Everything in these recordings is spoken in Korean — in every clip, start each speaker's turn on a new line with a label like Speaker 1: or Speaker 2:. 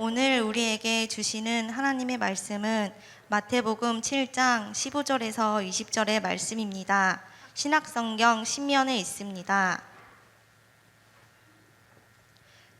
Speaker 1: 오늘 우리에게 주시는 하나님의 말씀은 마태복음 7장 15절에서 20절의 말씀입니다. 신약성경 신면에 있습니다.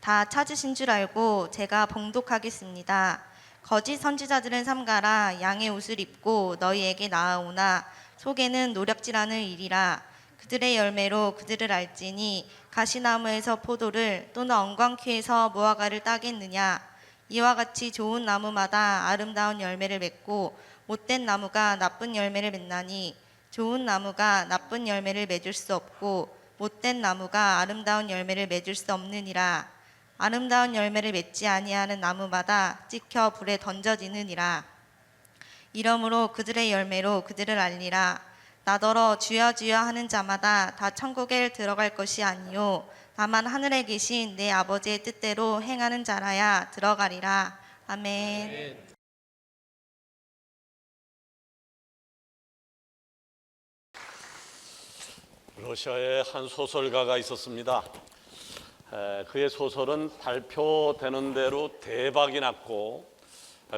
Speaker 1: 다 찾으신 줄 알고 제가 봉독하겠습니다. 거짓 선지자들은 삼가라. 양의 옷을 입고 너희에게 나아오나 속에는 노략질하는 일이라. 그들의 열매로 그들을 알지니 가시나무에서 포도를 또는 엉겅퀴에서 무화과를 따겠느냐. 이와 같이 좋은 나무마다 아름다운 열매를 맺고 못된 나무가 나쁜 열매를 맺나니 좋은 나무가 나쁜 열매를 맺을 수 없고 못된 나무가 아름다운 열매를 맺을 수 없느니라. 아름다운 열매를 맺지 아니하는 나무마다 찍혀 불에 던져지느니라. 이러므로 그들의 열매로 그들을 알리라. 나더러 주여 주여 하는 자마다 다 천국에 들어갈 것이 아니요 다만 하늘에 계신 내 아버지의 뜻대로 행하는 자라야 들어가리라. 아멘.
Speaker 2: 러시아에 한 소설가가 있었습니다. 그의 소설은 발표되는 대로 대박이 났고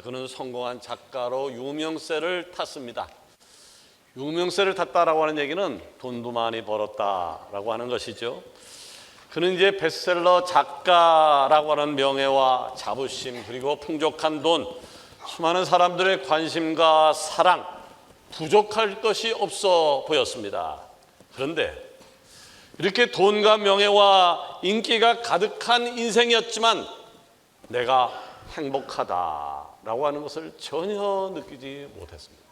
Speaker 2: 그는 성공한 작가로 유명세를 탔습니다. 유명세를 탔다라고 하는 얘기는 돈도 많이 벌었다라고 하는 것이죠. 그는 이제 베스트셀러 작가라고 하는 명예와 자부심 그리고 풍족한 돈, 수많은 사람들의 관심과 사랑, 부족할 것이 없어 보였습니다. 그런데 이렇게 돈과 명예와 인기가 가득한 인생이었지만 내가 행복하다라고 하는 것을 전혀 느끼지 못했습니다.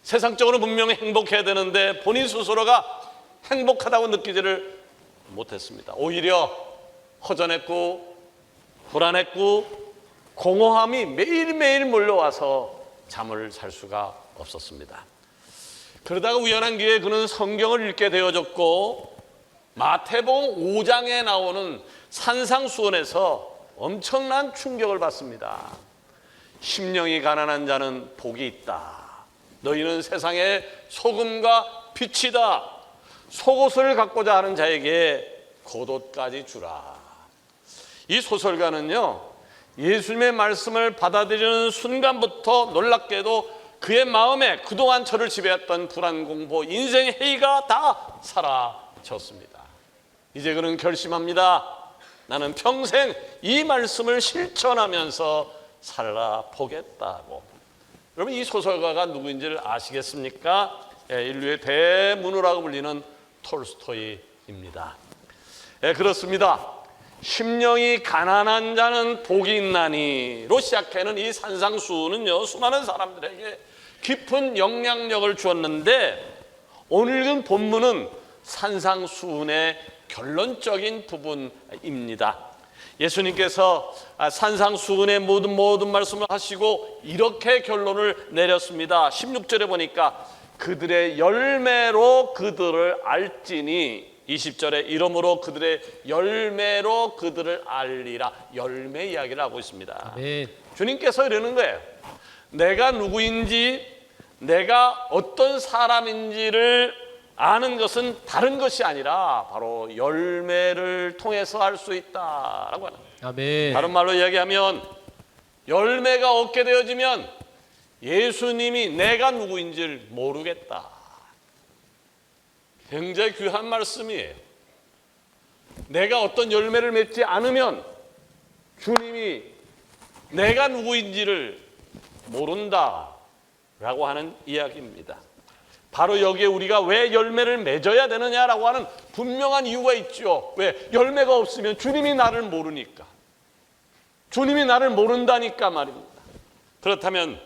Speaker 2: 세상적으로 분명히 행복해야 되는데 본인 스스로가 행복하다고 느끼지를 못했습니다. 오히려 허전했고 불안했고 공허함이 매일매일 몰려와서 잠을 잘 수가 없었습니다. 그러다가 우연한 기회에 그는 성경을 읽게 되어졌고 마태복음 5장에 나오는 산상수훈에서 엄청난 충격을 받습니다. 심령이 가난한 자는 복이 있다. 너희는 세상의 소금과 빛이다. 속옷을 갖고자 하는 자에게 겉옷까지 주라. 이 소설가는요, 예수님의 말씀을 받아들이는 순간부터 놀랍게도 그의 마음에 그동안 저를 지배했던 불안, 공포, 인생의 해이가 다 사라졌습니다. 이제 그는 결심합니다. 나는 평생 이 말씀을 실천하면서 살아보겠다고. 여러분, 이 소설가가 누구인지를 아시겠습니까? 인류의 대문호라고 불리는 톨스토이입니다. 그렇습니다. 심령이 가난한 자는 복이 있나니로 시작하는 이 산상수훈은요, 수많은 사람들에게 깊은 영향력을 주었는데 오늘 읽은 본문은 산상수훈의 결론적인 부분입니다. 예수님께서 산상수훈의 모든 말씀을 하시고 이렇게 결론을 내렸습니다. 16절에 보니까 그들의 열매로 그들을 알지니, 20절에 이러므로 그들의 열매로 그들을 알리라. 열매 이야기를 하고 있습니다. 아멘. 주님께서 이러는 거예요. 내가 누구인지, 내가 어떤 사람인지를 아는 것은 다른 것이 아니라 바로 열매를 통해서 알 수 있다라고 하는 거예요. 아멘. 다른 말로 이야기하면 열매가 얻게 되어지면 예수님이 내가 누구인지를 모르겠다. 굉장히 귀한 말씀이에요. 내가 어떤 열매를 맺지 않으면 주님이 내가 누구인지를 모른다라고 하는 이야기입니다. 바로 여기에 우리가 왜 열매를 맺어야 되느냐라고 하는 분명한 이유가 있죠. 왜? 열매가 없으면 주님이 나를 모르니까. 주님이 나를 모른다니까 말입니다. 그렇다면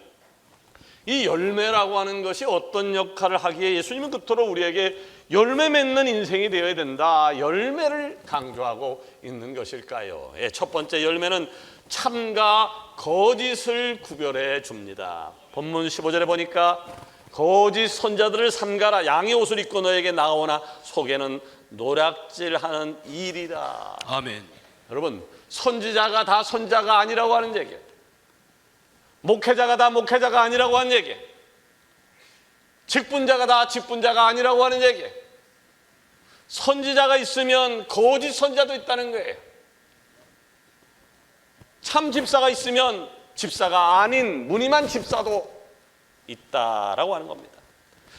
Speaker 2: 이 열매라고 하는 것이 어떤 역할을 하기에 예수님은 그토록 우리에게 열매 맺는 인생이 되어야 된다, 열매를 강조하고 있는 것일까요? 첫 번째 열매는 참과 거짓을 구별해 줍니다. 본문 15절에 보니까 거짓 선자들을 삼가라. 양의 옷을 입고 너에게 나오나 속에는 노략질하는 일이다. 아멘. 여러분, 선지자가 다 선자가 아니라고 하는 얘기예요. 목회자가 다 목회자가 아니라고 하는 얘기예요. 직분자가 다 직분자가 아니라고 하는 얘기예요. 선지자가 있으면 거짓 선지자도 있다는 거예요. 참 집사가 있으면 집사가 아닌 무늬만 집사도 있다라고 하는 겁니다.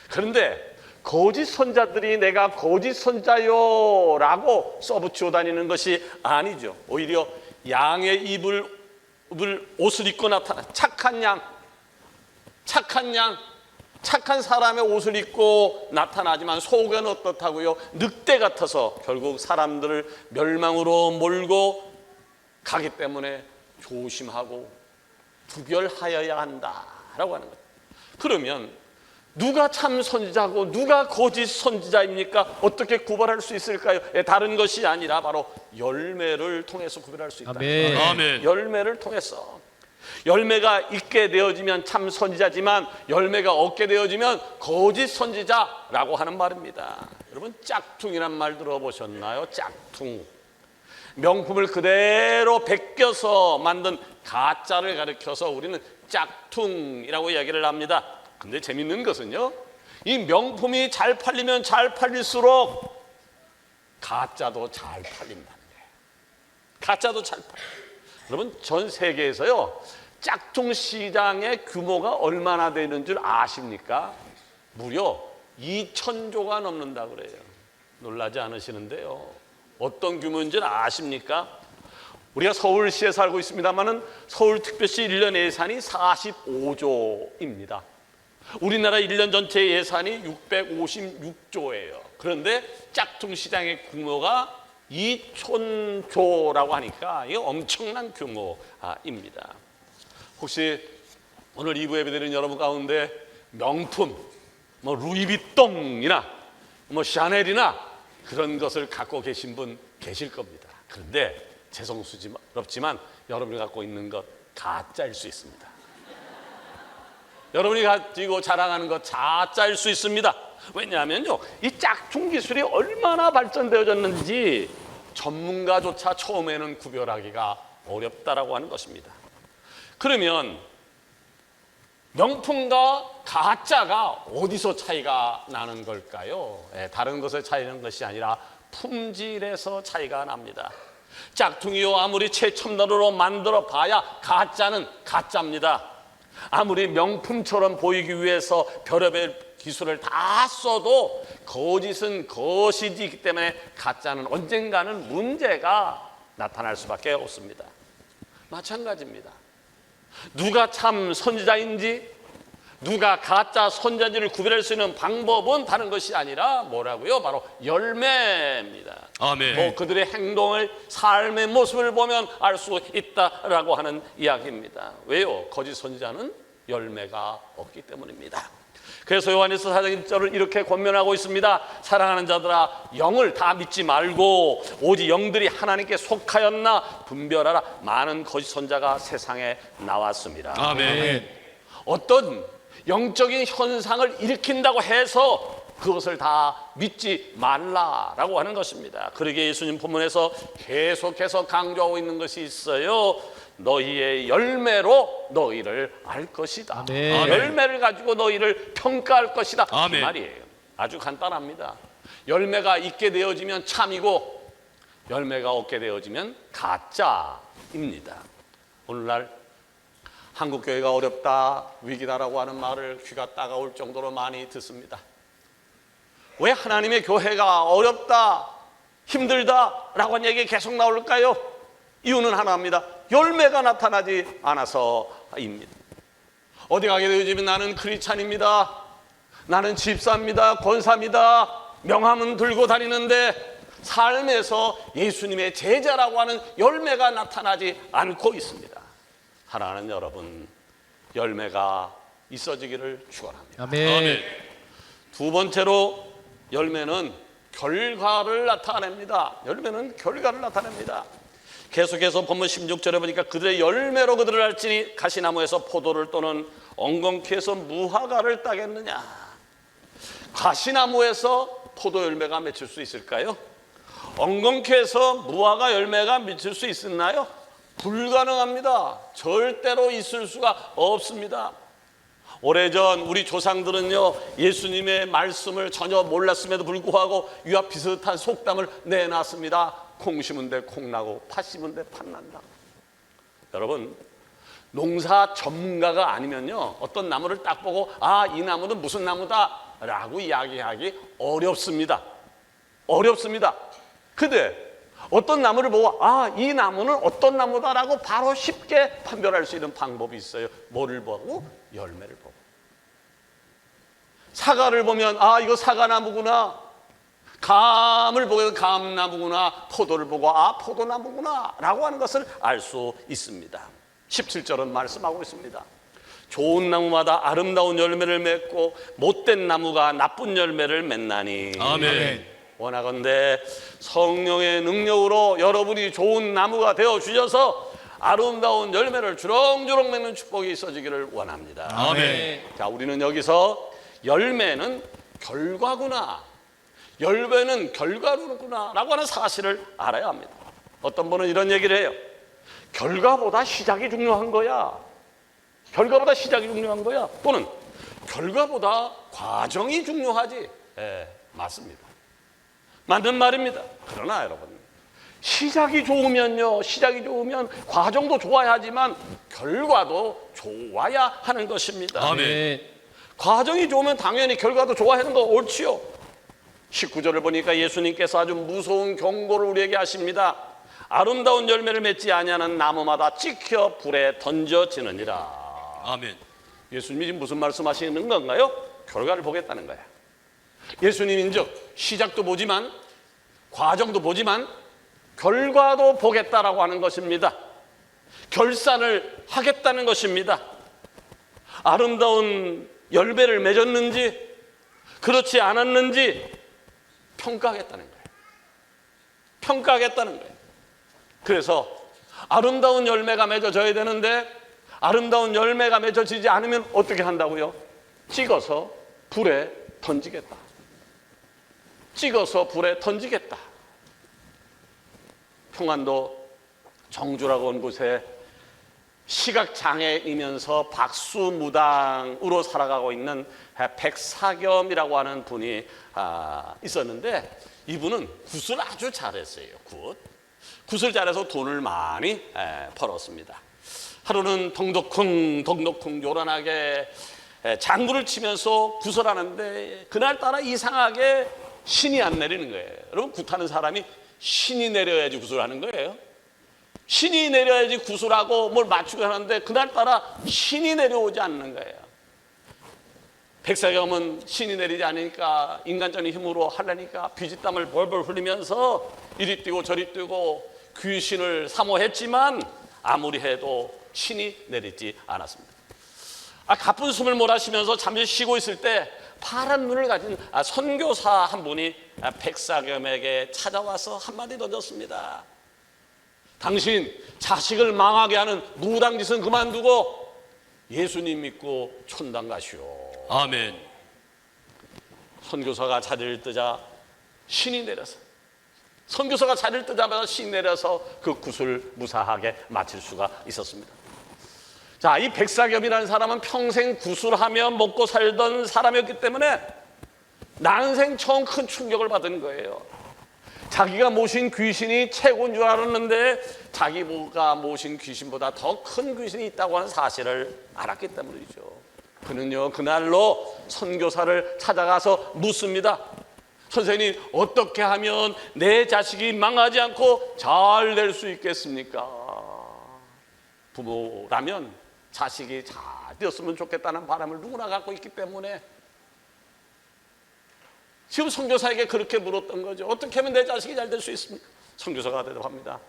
Speaker 2: 그런데 거짓 선자들이 내가 거짓 선자요 라고 써붙이고 다니는 것이 아니죠. 오히려 양의 옷을 입고 나타나 착한 양, 착한 사람의 옷을 입고 나타나지만 속은 어떻다고요? 늑대 같아서 결국 사람들을 멸망으로 몰고 가기 때문에 조심하고 구별하여야 한다라고 하는 거예요. 그러면 누가 참 선지자고 누가 거짓 선지자입니까? 어떻게 구별할 수 있을까요? 다른 것이 아니라 바로 열매를 통해서 구별할 수 있다.
Speaker 3: 아멘.
Speaker 2: 아멘. 열매를 통해서. 열매가 있게 되어지면 참 선지자지만 열매가 없게 되어지면 거짓 선지자라고 하는 말입니다. 여러분 짝퉁이란 말 들어보셨나요? 짝퉁. 명품을 그대로 베껴서 만든 가짜를 가리켜서 우리는 짝퉁이라고 이야기를 합니다. 근데 재밌는 것은요, 이 명품이 잘 팔리면 잘 팔릴수록 가짜도 잘 팔린다는 거예요. 가짜도 잘 팔려요. 여러분 전 세계에서요 짝퉁 시장의 규모가 얼마나 되는 줄 아십니까? 무려 2,000조가 넘는다고 그래요. 놀라지 않으시는데요. 어떤 규모인지 아십니까? 우리가 서울시에 살고 있습니다만은 서울특별시 1년 예산이 45조입니다. 우리나라 1년 전체 예산이 656조예요. 그런데 짝퉁 시장의 규모가 2,000조라고 하니까 이게 엄청난 규모입니다. 혹시 오늘 2부 예배드리는 여러분 가운데 명품, 루이비통이나 샤넬이나 그런 것을 갖고 계신 분 계실 겁니다. 그런데 죄송스럽지만 여러분이 갖고 있는 것 가짜일 수 있습니다. 여러분이 가지고 자랑하는 것 가짜일 수 있습니다. 왜냐하면요, 이 짝퉁 기술이 얼마나 발전되어졌는지 전문가조차 처음에는 구별하기가 어렵다라고 하는 것입니다. 그러면 명품과 가짜가 어디서 차이가 나는 걸까요? 다른 것에 차이 나는 것이 아니라 품질에서 차이가 납니다. 짝퉁이요 아무리 최첨단으로 만들어 봐야 가짜는 가짜입니다. 아무리 명품처럼 보이기 위해서 별의별 기술을 다 써도 거짓은 거짓이기 때문에 가짜는 언젠가는 문제가 나타날 수밖에 없습니다. 마찬가지입니다. 누가 참 선지자인지 누가 가짜 선지자인지를 구별할 수 있는 방법은 다른 것이 아니라 뭐라고요? 바로 열매입니다.
Speaker 3: 아멘.
Speaker 2: 그들의 행동을, 삶의 모습을 보면 알 수 있다라고 하는 이야기입니다. 왜요? 거짓 선지자는 열매가 없기 때문입니다. 그래서 요한일서 4장 1절을 이렇게 권면하고 있습니다. 사랑하는 자들아, 영을 다 믿지 말고 오직 영들이 하나님께 속하였나 분별하라. 많은 거짓 선지자가 세상에 나왔습니다.
Speaker 3: 아멘.
Speaker 2: 어떤 영적인 현상을 일으킨다고 해서 그것을 다 믿지 말라라고 하는 것입니다. 그러기에 예수님 본문에서 계속해서 강조하고 있는 것이 있어요. 너희의 열매로 너희를 알 것이다.
Speaker 3: 아멘.
Speaker 2: 열매를 가지고 너희를 평가할 것이다.
Speaker 3: 아멘.
Speaker 2: 그 말이에요. 아주 간단합니다. 열매가 있게 되어지면 참이고 열매가 없게 되어지면 가짜입니다. 오늘날 한국교회가 어렵다, 위기다라고 하는 말을 귀가 따가울 정도로 많이 듣습니다. 왜 하나님의 교회가 어렵다, 힘들다라고 하는 얘기 계속 나올까요? 이유는 하나입니다. 열매가 나타나지 않아서입니다. 어디 가게 되어지면 나는 크리스찬입니다, 나는 집사입니다, 권사입니다, 명함은 들고 다니는데 삶에서 예수님의 제자라고 하는 열매가 나타나지 않고 있습니다. 사랑하는 여러분, 열매가 있어지기를 축원합니다.
Speaker 3: 아멘.
Speaker 2: 두 번째로 열매는 결과를 나타냅니다. 열매는 결과를 나타냅니다. 계속해서 본문 16절에 보니까 그들의 열매로 그들을 알지니 가시나무에서 포도를 또는 엉겅퀴에서 무화과를 따겠느냐. 가시나무에서 포도 열매가 맺힐 수 있을까요? 엉겅퀴에서 무화과 열매가 맺힐 수 있나요? 불가능합니다. 절대로 있을 수가 없습니다. 오래전 우리 조상들은요, 예수님의 말씀을 전혀 몰랐음에도 불구하고 이와 비슷한 속담을 내놨습니다. 콩 심은 데 콩 나고 팥 심은 데 팥 난다. 여러분, 농사 전문가가 아니면요, 어떤 나무를 딱 보고 이 나무는 무슨 나무다라고 이야기하기 어렵습니다. 어렵습니다. 근데 어떤 나무를 보고 이 나무는 어떤 나무다라고 바로 쉽게 판별할 수 있는 방법이 있어요. 뭐를 보고? 열매를 보고. 사과를 보면 이거 사과나무구나. 감을 보면 감나무구나. 포도를 보고 포도나무구나 라고 하는 것을 알 수 있습니다. 17절은 말씀하고 있습니다. 좋은 나무마다 아름다운 열매를 맺고 못된 나무가 나쁜 열매를 맺나니.
Speaker 3: 아멘.
Speaker 2: 원하건대 성령의 능력으로 여러분이 좋은 나무가 되어 주셔서 아름다운 열매를 주렁주렁 맺는 축복이 있어지기를 원합니다.
Speaker 3: 아멘.
Speaker 2: 자, 우리는 여기서 열매는 결과구나, 열매는 결과구나 라고 하는 사실을 알아야 합니다. 어떤 분은 이런 얘기를 해요. 결과보다 시작이 중요한 거야. 결과보다 시작이 중요한 거야. 또는 결과보다 과정이 중요하지. 맞습니다. 맞는 말입니다. 그러나 여러분, 시작이 좋으면 과정도 좋아야 하지만 결과도 좋아야 하는 것입니다.
Speaker 3: 아멘.
Speaker 2: 과정이 좋으면 당연히 결과도 좋아하는 거 옳지요. 19절을 보니까 예수님께서 아주 무서운 경고를 우리에게 하십니다. 아름다운 열매를 맺지 아니하는 나무마다 찍혀 불에 던져지느니라.
Speaker 3: 아멘.
Speaker 2: 예수님이 지금 무슨 말씀하시는 건가요? 결과를 보겠다는 거야. 예수님인즉 시작도 보지만 과정도 보지만 결과도 보겠다라고 하는 것입니다. 결산을 하겠다는 것입니다. 아름다운 열매를 맺었는지 그렇지 않았는지 평가하겠다는 거예요. 평가하겠다는 거예요. 그래서 아름다운 열매가 맺어져야 되는데 아름다운 열매가 맺어지지 않으면 어떻게 한다고요? 찍어서 불에 던지겠다. 찍어서 불에 던지겠다. 평안도 정주라고 한 곳에 시각장애이면서 박수무당으로 살아가고 있는 백사겸이라고 하는 분이 있었는데 이분은 굿을 아주 잘했어요. 굿을 잘해서 돈을 많이 벌었습니다. 하루는 덩덕쿵 요란하게 장구를 치면서 굿을 하는데 그날따라 이상하게 신이 안 내리는 거예요. 여러분, 굿하는 사람이 신이 내려야지 굿을 하는 거예요. 신이 내려야지 구슬하고 뭘 맞추고 하는데 그날따라 신이 내려오지 않는 거예요. 백사겸은 신이 내리지 않으니까 인간적인 힘으로 하려니까 비지땀을 벌벌 흘리면서 이리 뛰고 저리 뛰고 귀신을 사모했지만 아무리 해도 신이 내리지 않았습니다. 가쁜 숨을 몰아쉬면서 잠시 쉬고 있을 때 파란 눈을 가진 선교사 한 분이 백사겸에게 찾아와서 한마디 던졌습니다. 당신 자식을 망하게 하는 무당짓은 그만두고 예수님 믿고 촌당 가시오.
Speaker 3: 아멘.
Speaker 2: 선교사가 자리를 뜨자 신이 내려서 선교사가 자리를 뜨자마자 신이 내려서 그 굿을 무사하게 마칠 수가 있었습니다. 자, 이 백사겸이라는 사람은 평생 구슬하며 먹고 살던 사람이었기 때문에 난생 처음 큰 충격을 받은 거예요. 자기가 모신 귀신이 최고인 줄 알았는데 자기가 모신 귀신보다 더 큰 귀신이 있다고 하는 사실을 알았기 때문이죠. 그는요, 그날로 선교사를 찾아가서 묻습니다. 선생님, 어떻게 하면 내 자식이 망하지 않고 잘 될 수 있겠습니까? 부모라면 자식이 잘 되었으면 좋겠다는 바람을 누구나 갖고 있기 때문에 지금 선교사에게 그렇게 물었던 거죠. 어떻게 하면 내 자식이 잘 될 수 있습니까? 선교사가 대답합니다.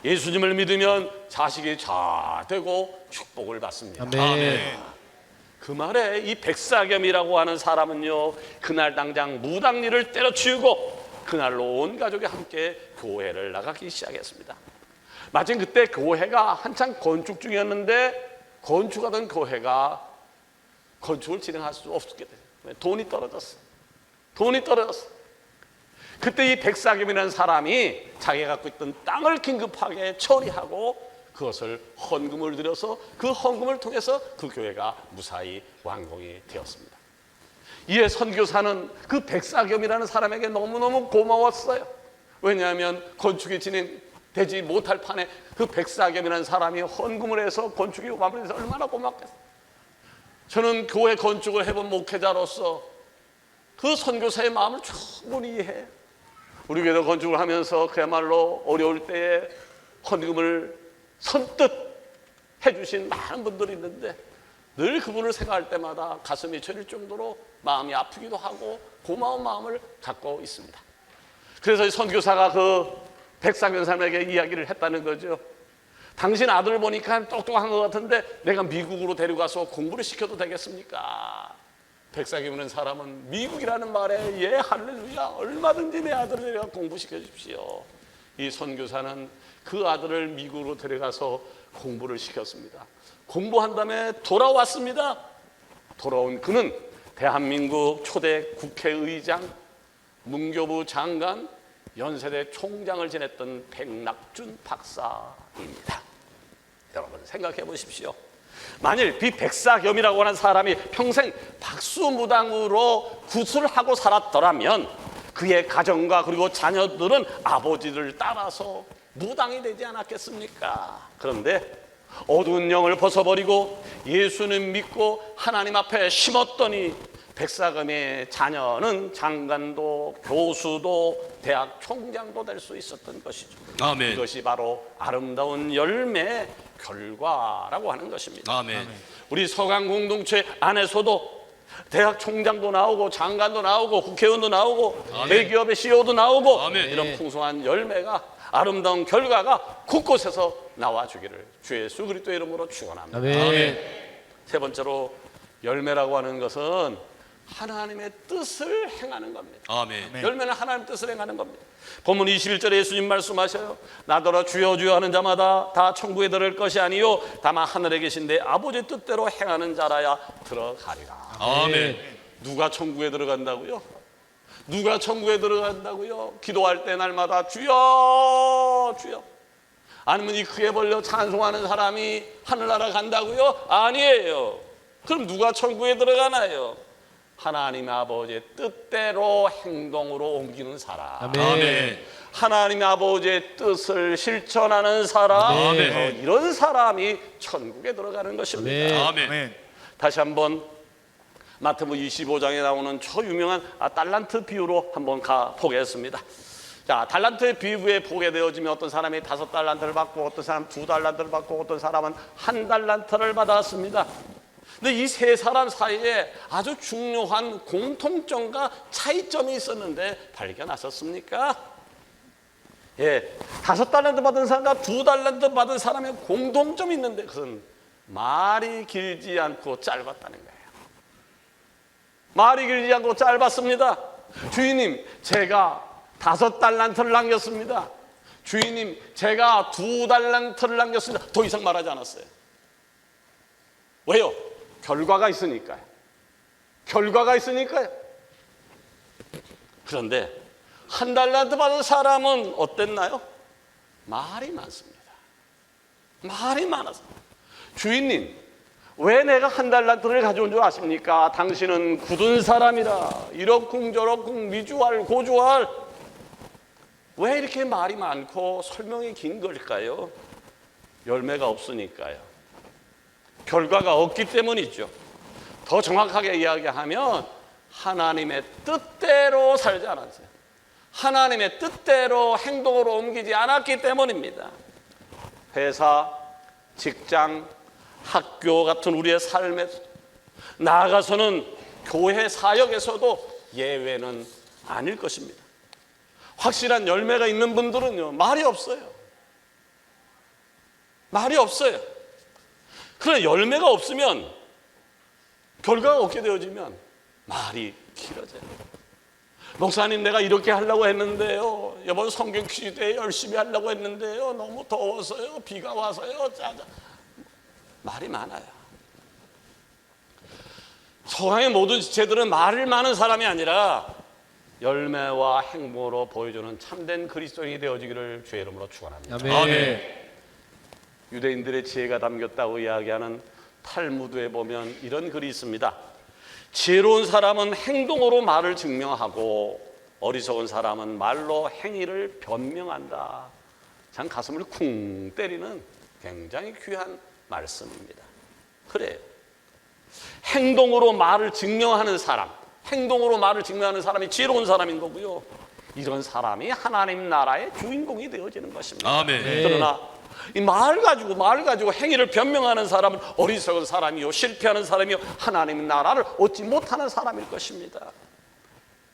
Speaker 2: 예수님을 믿으면 자식이 잘 되고 축복을 받습니다.
Speaker 3: 아멘.
Speaker 2: 그 말에 이 백사겸이라고 하는 사람은요, 그날 당장 무당일을 때려치우고 그날로 온 가족이 함께 교회를 나가기 시작했습니다. 마침 그때 교회가 한창 건축 중이었는데 건축하던 교회가 건축을 진행할 수 없게 돼요. 돈이 떨어졌어. 그때 이 백사겸이라는 사람이 자기가 갖고 있던 땅을 긴급하게 처리하고 그것을 헌금을 들여서 그 헌금을 통해서 그 교회가 무사히 완공이 되었습니다. 이에 선교사는 그 백사겸이라는 사람에게 너무너무 고마웠어요. 왜냐하면 건축이 되지 못할 판에 그 백사겸이라는 사람이 헌금을 해서 건축이 마무리돼서 얼마나 고맙겠어요. 저는 교회 건축을 해본 목회자로서 그 선교사의 마음을 충분히 이해해요. 우리 교회도 건축을 하면서 그야말로 어려울 때에 헌금을 선뜻 해주신 많은 분들이 있는데 늘 그분을 생각할 때마다 가슴이 저릴 정도로 마음이 아프기도 하고 고마운 마음을 갖고 있습니다. 그래서 이 선교사가 그 백사겸 사람에게 이야기를 했다는 거죠. 당신 아들 보니까 똑똑한 것 같은데 내가 미국으로 데려가서 공부를 시켜도 되겠습니까? 백사겸이라는 사람은 미국이라는 말에 예 할렐루야 얼마든지 내 아들을 데려가 공부시켜 주십시오. 이 선교사는 그 아들을 미국으로 데려가서 공부를 시켰습니다. 공부한 다음에 돌아왔습니다. 돌아온 그는 대한민국 초대 국회의장, 문교부 장관, 연세대 총장을 지냈던 백낙준 박사입니다. 여러분 생각해 보십시오. 만일 이 백사겸이라고 하는 사람이 평생 박수무당으로 구슬하고 살았더라면 그의 가정과 그리고 자녀들은 아버지를 따라서 무당이 되지 않았겠습니까? 그런데 어두운 영을 벗어버리고 예수는 믿고 하나님 앞에 심었더니 백사겸의 자녀는 장관도 교수도 대학 총장도 될 수 있었던 것이죠.
Speaker 3: 아멘.
Speaker 2: 이것이 바로 아름다운 열매의 결과라고 하는 것입니다.
Speaker 3: 아멘.
Speaker 2: 우리 서강 공동체 안에서도 대학 총장도 나오고 장관도 나오고 국회의원도 나오고
Speaker 3: 아멘.
Speaker 2: 대기업의 CEO도 나오고
Speaker 3: 아멘.
Speaker 2: 이런 풍성한 열매가 아름다운 결과가 곳곳에서 나와주기를 주 예수 그리스도의 이름으로 축원합니다.
Speaker 3: 아멘.
Speaker 2: 세 번째로 열매라고 하는 것은 하나님의 뜻을 행하는 겁니다.
Speaker 3: 아멘.
Speaker 2: 열매는 하나님의 뜻을 행하는 겁니다. 본문 21절에 예수님 말씀하셔요. 나더러 주여 주여 하는 자마다 다 천국에 들어갈 것이 아니요 다만 하늘에 계신 내 아버지 뜻대로 행하는 자라야 들어가리라.
Speaker 3: 아멘.
Speaker 2: 누가 천국에 들어간다고요? 누가 천국에 들어간다고요? 기도할 때 날마다 주여 주여. 아니면 이 크게 벌려 찬송하는 사람이 하늘나라 간다고요? 아니에요. 그럼 누가 천국에 들어가나요? 하나님 아버지의 뜻대로 행동으로 옮기는 사람.
Speaker 3: 아멘.
Speaker 2: 하나님 아버지의 뜻을 실천하는 사람.
Speaker 3: 아멘.
Speaker 2: 이런 사람이 천국에 들어가는 것입니다.
Speaker 3: 아멘.
Speaker 2: 다시 한번 마태복음 25장에 나오는 초유명한 달란트 비유로 한번 가 보겠습니다. 자, 달란트의 비유에 보게 되어지면 어떤 사람이 5달란트를 받고 어떤 사람은 2달란트를 받고 어떤 사람은 1달란트를 받았습니다. 근데 이 세 사람 사이에 아주 중요한 공통점과 차이점이 있었는데 발견하셨습니까? 예, 5달란트 받은 사람과 2달란트 받은 사람의 공통점이 있는데 그것은 말이 길지 않고 짧았다는 거예요. 말이 길지 않고 짧았습니다. 주인님, 제가 5달란트를 남겼습니다. 주인님, 제가 2달란트를 남겼습니다. 더 이상 말하지 않았어요. 왜요? 결과가 있으니까요. 결과가 있으니까요. 그런데 1달란트 받은 사람은 어땠나요? 말이 많습니다. 말이 많아서 주인님, 왜 내가 1달란트를 가져온 줄 아십니까? 당신은 굳은 사람이라 이러쿵저러쿵 미주알 고주알. 왜 이렇게 말이 많고 설명이 긴 걸까요? 열매가 없으니까요. 결과가 없기 때문이죠. 더 정확하게 이야기하면 하나님의 뜻대로 살지 않았어요. 하나님의 뜻대로 행동으로 옮기지 않았기 때문입니다. 회사, 직장, 학교 같은 우리의 삶에서 나아가서는 교회 사역에서도 예외는 아닐 것입니다. 확실한 열매가 있는 분들은요, 말이 없어요. 말이 없어요. 그러나 열매가 없으면, 결과가 없게 되어지면 말이 길어져요. 목사님, 내가 이렇게 하려고 했는데요, 이번 성경 퀴즈 때 열심히 하려고 했는데요, 너무 더워서요, 비가 와서요, 짜자. 말이 많아요. 서강의 모든 지체들은 말을 많은 사람이 아니라 열매와 행보로 보여주는 참된 그리스도인이 되어지기를 주의 이름으로 축원합니다.
Speaker 3: 아멘.
Speaker 2: 유대인들의 지혜가 담겼다고 이야기하는 탈무드에 보면 이런 글이 있습니다. 지혜로운 사람은 행동으로 말을 증명하고 어리석은 사람은 말로 행위를 변명한다. 참 가슴을 쿵 때리는 굉장히 귀한 말씀입니다. 그래요. 행동으로 말을 증명하는 사람, 행동으로 말을 증명하는 사람이 지혜로운 사람인 거고요. 이런 사람이 하나님 나라의 주인공이 되어지는 것입니다.
Speaker 3: 아멘.
Speaker 2: 그러나 이 말 가지고 행위를 변명하는 사람은 어리석은 사람이요, 실패하는 사람이요, 하나님 나라를 얻지 못하는 사람일 것입니다.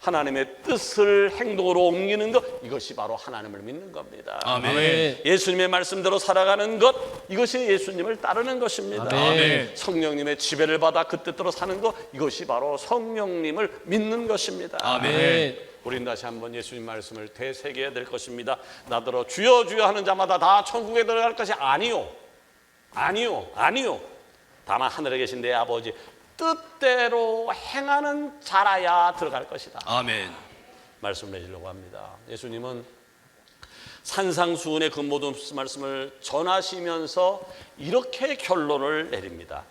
Speaker 2: 하나님의 뜻을 행동으로 옮기는 것, 이것이 바로 하나님을 믿는 겁니다.
Speaker 3: 아멘.
Speaker 2: 예수님의 말씀대로 살아가는 것, 이것이 예수님을 따르는 것입니다.
Speaker 3: 아멘.
Speaker 2: 성령님의 지배를 받아 그 뜻대로 사는 것, 이것이 바로 성령님을 믿는 것입니다.
Speaker 3: 아멘.
Speaker 2: 우린 다시 한번 예수님 말씀을 되새겨야 될 것입니다. 나더러 주여 주여 하는 자마다 다 천국에 들어갈 것이 아니요, 아니요, 아니요. 다만 하늘에 계신 내 아버지 뜻대로 행하는 자라야 들어갈 것이다.
Speaker 3: 아멘.
Speaker 2: 말씀을 내주려고 합니다. 예수님은 산상수훈의 그 모든 말씀을 전하시면서 이렇게 결론을 내립니다.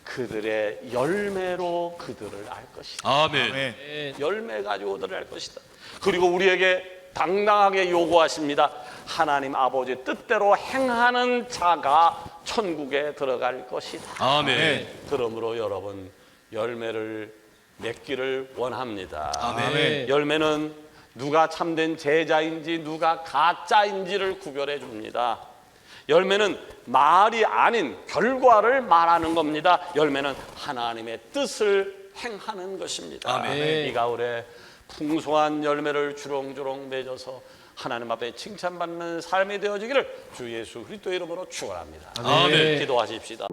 Speaker 2: 그들의 열매로 그들을 알 것이다.
Speaker 3: 아멘.
Speaker 2: 열매 가지고 그들을 알 것이다. 그리고 우리에게 당당하게 요구하십니다. 하나님 아버지 뜻대로 행하는 자가 천국에 들어갈 것이다.
Speaker 3: 아멘.
Speaker 2: 그러므로 여러분 열매를 맺기를 원합니다.
Speaker 3: 아멘.
Speaker 2: 열매는 누가 참된 제자인지 누가 가짜인지를 구별해 줍니다. 열매는 말이 아닌 결과를 말하는 겁니다. 열매는 하나님의 뜻을 행하는 것입니다.
Speaker 3: 아멘.
Speaker 2: 이 가을에 풍성한 열매를 주렁주렁 맺어서 하나님 앞에 칭찬받는 삶이 되어지기를 주 예수 그리스도의 이름으로 축원합니다.
Speaker 3: 아멘.
Speaker 2: 기도하십시다.